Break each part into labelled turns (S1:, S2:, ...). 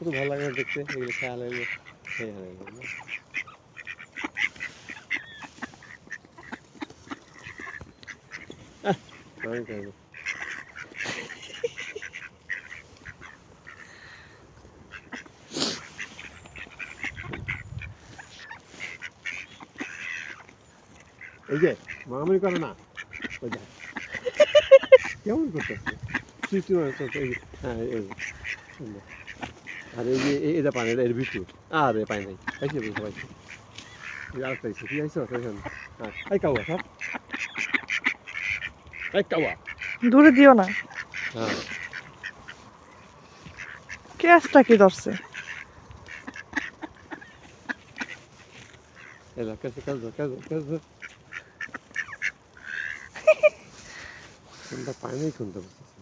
S1: কত ভালো লাগে না দেখতে এগুলো খেয়াল হইলো সেই হয়ে গেল না আমি খাইবো এই যে মারামারি করে না ওই দেখ কেমন করতেছে সৃষ্টি হ্যাঁ এই যে আর এই যে এটা পানি এটা এর ভিতর আর এ পানি নাই পাইছে বুঝতে পাইছে আর পাইছে কি আইছো ওইখানে হ্যাঁ এই কাওয়া সব এই কাওয়া
S2: দূরে দিও না
S1: হ্যাঁ
S2: ক্যাচটা কি ধরছে
S1: এলা কাছে কোনটা পানি কোনটা বুঝতেছি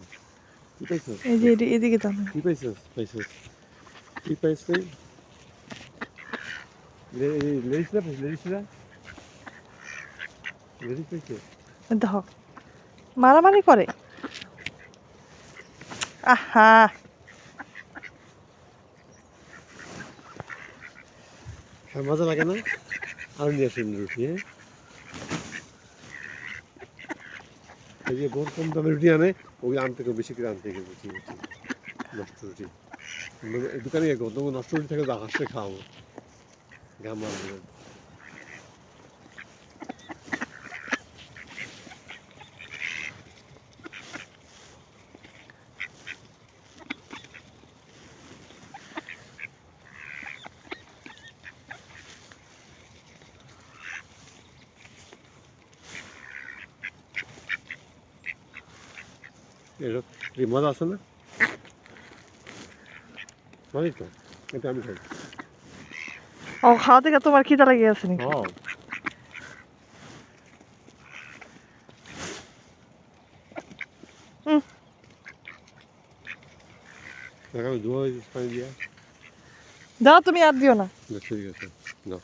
S1: কি পাইছো
S2: এই যে এদিকে টানো
S1: কি পাইছো পাইছো কি পাইছো লেডিস পাইছে
S2: দেখো মারামারি করে আহা
S1: মজা লাগে না আরো নিয়ে আসেন রুটি হ্যাঁ এই যে বহুত কম দামের রুটি আনে ওই আনতে বেশি করে আনতে গেছে নষ্ট রুটি দোকানে গেল তোমার নষ্ট রুটি থাকে হাসতে খাওয়াবো ঘাম মারবে এরকম মজা আছে না মজাই তো এটা আমি খাই
S2: ও খাওয়া থেকে তোমার খিদা লেগে আছে নাকি
S1: ও দেখাবো ধোয়া হয়েছে পানি দিয়া
S2: দাও তুমি আর দিও না
S1: ঠিক আছে না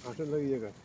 S1: আসলে লাগিয়ে গেছে